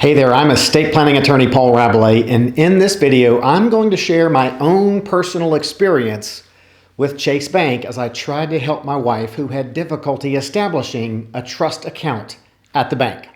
Hey there, I'm estate planning attorney Paul Rabelais, and in this video, I'm going to share my own personal experience with Chase Bank as I tried to help my wife who had difficulty establishing a trust account at the bank.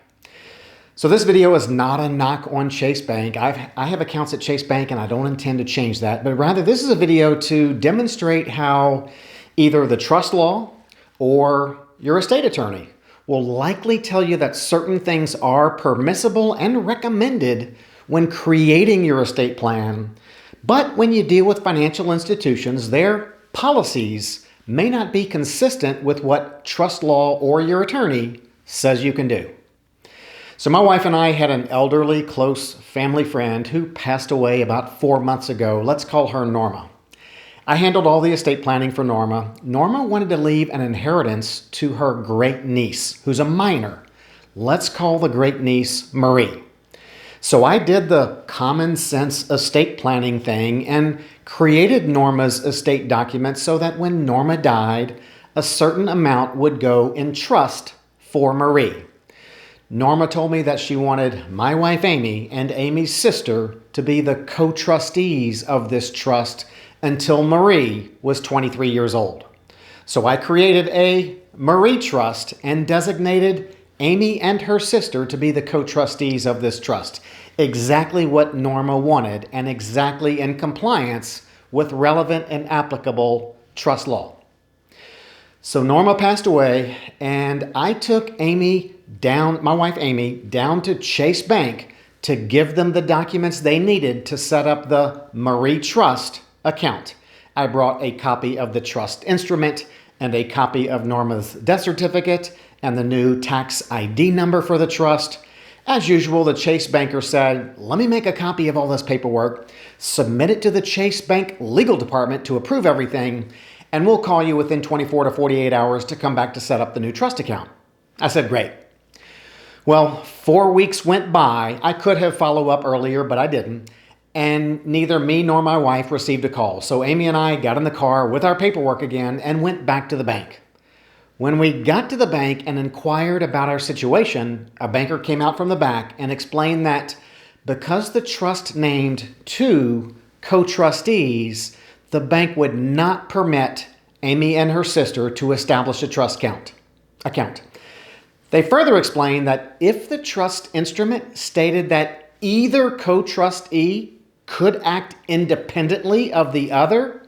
So this video is not a knock on Chase Bank. I have accounts at Chase Bank and I don't intend to change that, but rather this is a video to demonstrate how either the trust law or your estate attorney will likely tell you that certain things are permissible and recommended when creating your estate plan. But when you deal with financial institutions, their policies may not be consistent with what trust law or your attorney says you can do. So my wife and I had an elderly, close family friend who passed away about 4 months ago. Let's call her Norma. I handled all the estate planning for Norma. Norma wanted to leave an inheritance to her great niece, who's a minor. Let's call the great niece Marie. So I did the common sense estate planning thing and created Norma's estate documents so that when Norma died, a certain amount would go in trust for Marie. Norma told me that she wanted my wife Amy and Amy's sister to be the co-trustees of this trust until Marie was 23 years old. So I created a Marie Trust and designated Amy and her sister to be the co-trustees of this trust. Exactly what Norma wanted and exactly in compliance with relevant and applicable trust law. So Norma passed away and I took my wife Amy, down to Chase Bank to give them the documents they needed to set up the Marie Trust account. I brought a copy of the trust instrument and a copy of Norma's death certificate and the new tax ID number for the trust. As usual, the Chase banker said, let me make a copy of all this paperwork, submit it to the Chase Bank legal department to approve everything, and we'll call you within 24 to 48 hours to come back to set up the new trust account. I said, great. Well, 4 weeks went by. I could have followed up earlier, but I didn't. And neither me nor my wife received a call. So Amy and I got in the car with our paperwork again and went back to the bank. When we got to the bank and inquired about our situation, a banker came out from the back and explained that because the trust named 2 co-trustees, the bank would not permit Amy and her sister to establish a trust account. They further explained that if the trust instrument stated that either co-trustee could act independently of the other,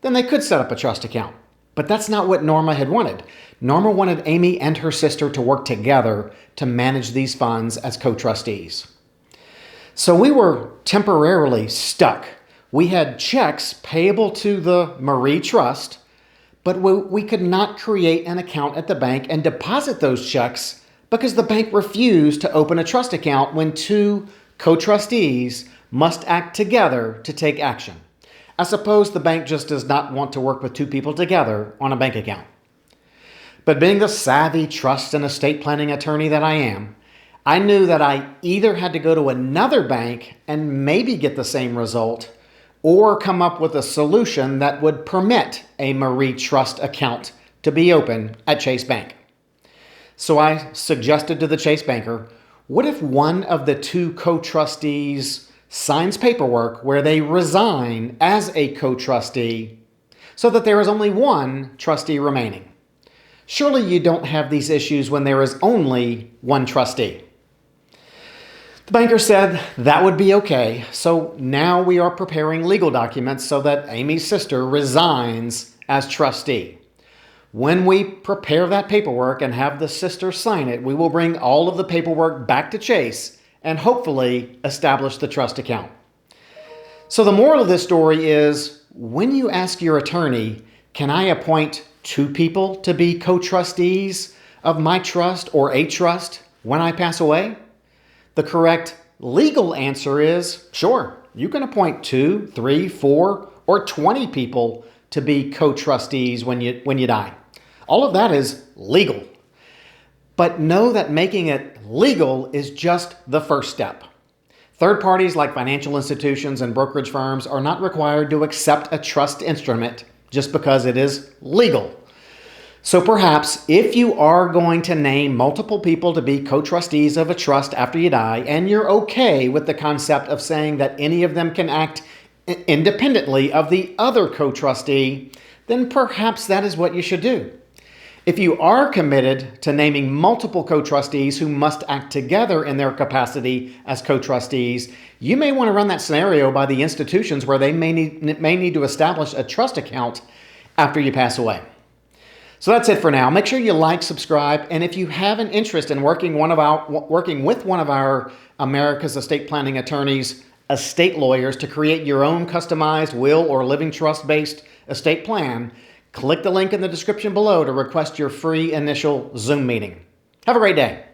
then they could set up a trust account. But that's not what Norma had wanted. Norma wanted Amy and her sister to work together to manage these funds as co-trustees. So we were temporarily stuck. We had checks payable to the Marie Trust, but we could not create an account at the bank and deposit those checks because the bank refused to open a trust account when 2 co-trustees must act together to take action. I suppose the bank just does not want to work with 2 people together on a bank account. But being the savvy trust and estate planning attorney that I am, I knew that I either had to go to another bank and maybe get the same result, or come up with a solution that would permit a Marie Trust account to be open at Chase Bank. So I suggested to the Chase banker, what if one of the 2 co-trustees signs paperwork where they resign as a co-trustee so that there is only one trustee remaining? Surely you don't have these issues when there is only one trustee. The banker said that would be okay. So now we are preparing legal documents so that Amy's sister resigns as trustee. When we prepare that paperwork and have the sister sign it, we will bring all of the paperwork back to Chase and hopefully establish the trust account. So the moral of this story is, when you ask your attorney, can I appoint 2 people to be co-trustees of my trust or a trust when I pass away? The correct legal answer is, sure, you can appoint 2, 3, 4, or 20 people to be co-trustees when you die. All of that is legal. But know that making it legal is just the first step. Third parties like financial institutions and brokerage firms are not required to accept a trust instrument just because it is legal. So perhaps if you are going to name multiple people to be co-trustees of a trust after you die, and you're okay with the concept of saying that any of them can act independently of the other co-trustee, then perhaps that is what you should do. If you are committed to naming multiple co-trustees who must act together in their capacity as co-trustees, you may want to run that scenario by the institutions where they may need to establish a trust account after you pass away. So that's it for now. Make sure you like, subscribe, and if you have an interest in working with one of our America's estate planning attorneys, estate lawyers, to create your own customized will or living trust-based estate plan, click the link in the description below to request your free initial Zoom meeting. Have a great day.